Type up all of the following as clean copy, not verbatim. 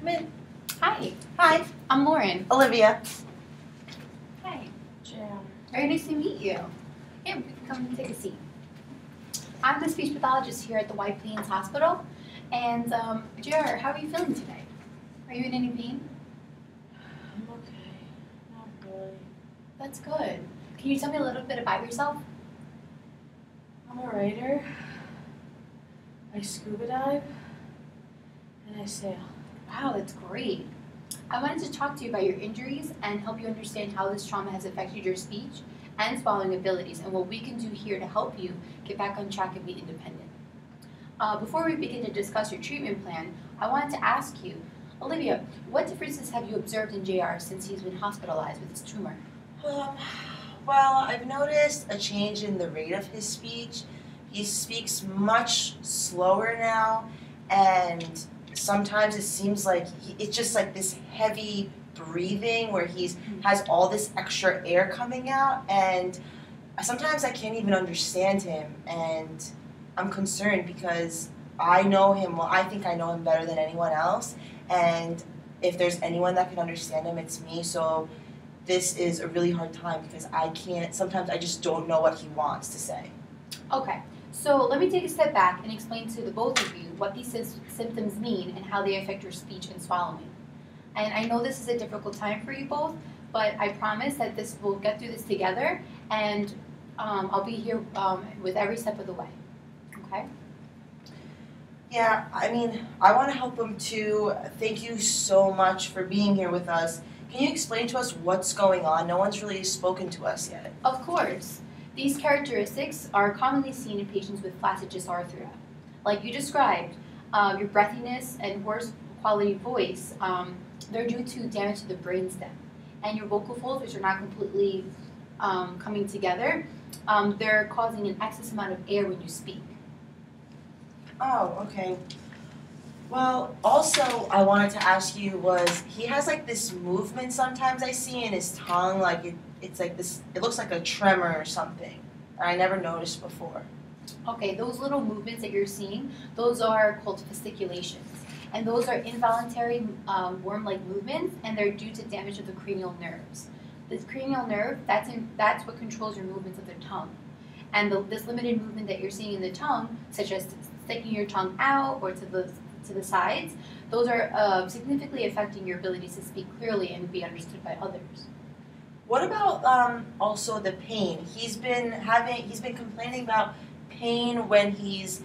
Come in. Hi, Hi. I'm Lauren. Olivia. Hi. Jam. Very nice to meet you. Here, come and take a seat. I'm the speech pathologist here at the White Plains Hospital. And JR, how are you feeling today? Are you in any pain? I'm okay. Not really. That's good. Can you tell me a little bit about yourself? I'm a writer. I scuba dive. And I sail. Wow, that's great. I wanted to talk to you about your injuries and help you understand how this trauma has affected your speech and swallowing abilities and what we can do here to help you get back on track and be independent. Before we begin to discuss your treatment plan, I wanted to ask you, Olivia, what differences have you observed in JR since he's been hospitalized with his tumor? Well, I've noticed a change in the rate of his speech. He speaks much slower now, and sometimes it seems like it's just like this heavy breathing where has all this extra air coming out, and sometimes I can't even understand him, and I'm concerned because I know him, well, I think I know him better than anyone else, and if there's anyone that can understand him, it's me. So this is a really hard time because sometimes I just don't know what he wants to say. Okay, so let me take a step back and explain to the both of you what these symptoms mean and how they affect your speech and swallowing. And I know this is a difficult time for you both, but I promise that we'll get through this together, and I'll be here with every step of the way. Okay? Yeah, I mean, I want to help him too. Thank you so much for being here with us. Can you explain to us what's going on? No one's really spoken to us yet. Of course. These characteristics are commonly seen in patients with flaccid dysarthria. Like you described, your breathiness and worse quality voice, they're due to damage to the brainstem. And your vocal folds, which are not completely coming together, they're causing an excess amount of air when you speak. Oh, okay. Well, also I wanted to ask you was, he has like this movement sometimes I see in his tongue, like it's like this, it looks like a tremor or something. I never noticed before. Okay, those little movements that you're seeing, those are called fasciculations. And those are involuntary worm-like movements, and they're due to damage of the cranial nerves. This cranial nerve, that's what controls your movements of the tongue. And this limited movement that you're seeing in the tongue, such as sticking your tongue out or to the sides, those are significantly affecting your ability to speak clearly and be understood by others. What about also the pain? He's been complaining about pain when he's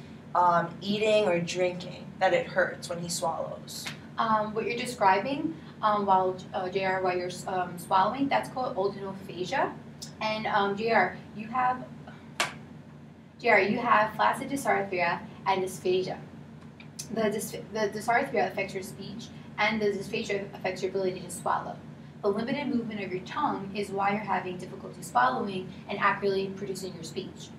eating or drinking, that it hurts when he swallows. What you're describing while you're swallowing, that's called odonophagia. And JR, you have flaccid dysarthria and dysphagia. The dysarthria affects your speech, and the dysphagia affects your ability to swallow. The limited movement of your tongue is why you're having difficulty swallowing and accurately producing your speech.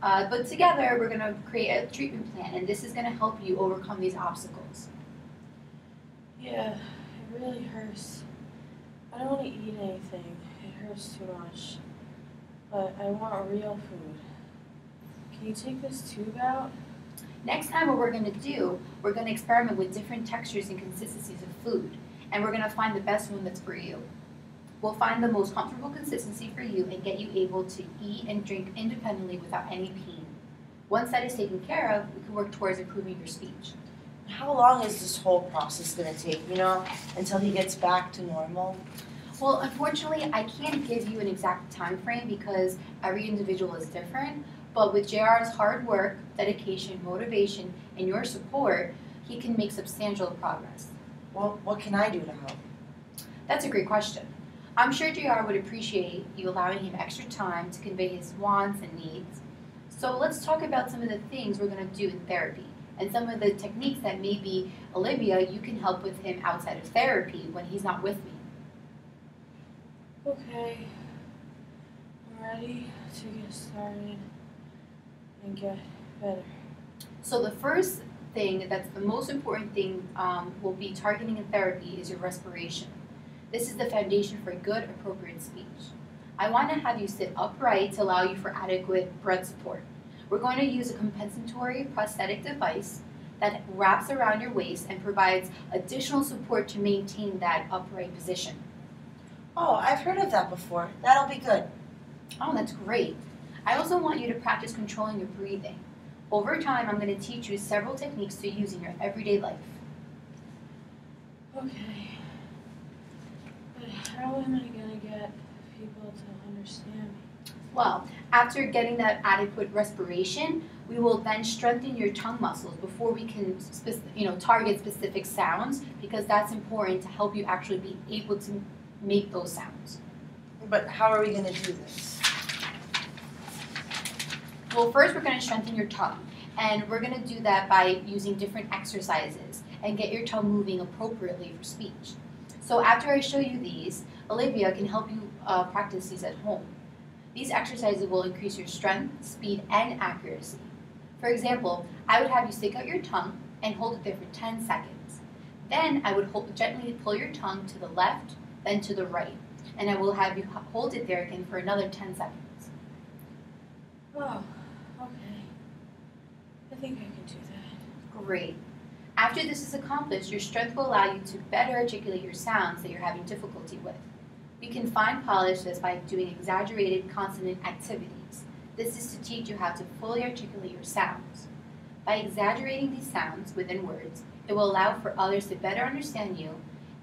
But together, we're going to create a treatment plan, and this is going to help you overcome these obstacles. Yeah, it really hurts. I don't want to eat anything. It hurts too much. But I want real food. Can you take this tube out? Next time what we're going to do, we're going to experiment with different textures and consistencies of food, and we're going to find the best one that's for you. We'll find the most comfortable consistency for you and get you able to eat and drink independently without any pain. Once that is taken care of, we can work towards improving your speech. How long is this whole process going to take, until he gets back to normal? Well, unfortunately, I can't give you an exact time frame because every individual is different. But with JR's hard work, dedication, motivation, and your support, he can make substantial progress. Well, what can I do to help? That's a great question. I'm sure JR would appreciate you allowing him extra time to convey his wants and needs. So let's talk about some of the things we're going to do in therapy and some of the techniques that maybe, Olivia, you can help with him outside of therapy when he's not with me. Okay. I'm ready to get started and get better. So the first thing, that's the most important thing we'll be targeting in therapy is your respiration. This is the foundation for good, appropriate speech. I want to have you sit upright to allow you for adequate breath support. We're going to use a compensatory prosthetic device that wraps around your waist and provides additional support to maintain that upright position. Oh, I've heard of that before. That'll be good. Oh, that's great. I also want you to practice controlling your breathing. Over time, I'm going to teach you several techniques to use in your everyday life. Okay. But how am I gonna get people to understand me? Well, after getting that adequate respiration, we will then strengthen your tongue muscles before we can target specific sounds, because that's important to help you actually be able to make those sounds. But how are we going to do this? Well, first we're going to strengthen your tongue, and we're going to do that by using different exercises and get your tongue moving appropriately for speech. So after I show you these, Olivia can help you practice these at home. These exercises will increase your strength, speed, and accuracy. For example, I would have you stick out your tongue and hold it there for 10 seconds. Then I would gently pull your tongue to the left, then to the right, and I will have you hold it there again for another 10 seconds. Oh, okay. I think I can do that. Great. After this is accomplished, your strength will allow you to better articulate your sounds that you're having difficulty with. We can fine polish this by doing exaggerated consonant activities. This is to teach you how to fully articulate your sounds. By exaggerating these sounds within words, it will allow for others to better understand you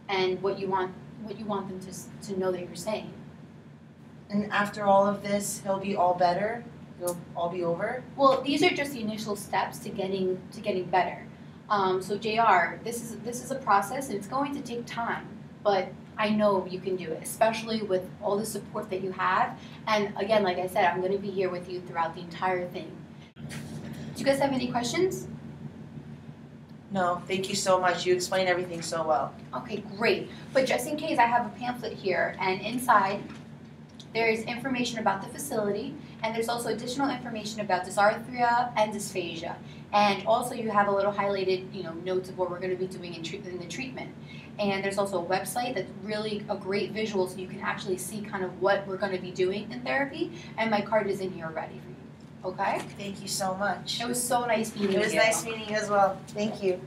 and what you want them to know that you're saying. And after all of this, he'll be all better? It'll all be over? Well, these are just the initial steps to getting better. So JR, this is a process, and it's going to take time, but I know you can do it, especially with all the support that you have. And again, like I said, I'm going to be here with you throughout the entire thing. Do you guys have any questions? No, thank you so much. You explained everything so well. Okay, great. But just in case, I have a pamphlet here, and inside there is information about the facility, and there's also additional information about dysarthria and dysphagia. And also you have a little highlighted, notes of what we're going to be doing in the treatment. And there's also a website that's really a great visual, so you can actually see kind of what we're going to be doing in therapy. And my card is in here ready for you. Okay? Thank you so much. It was so nice meeting you. It was nice meeting you as well. Thank you.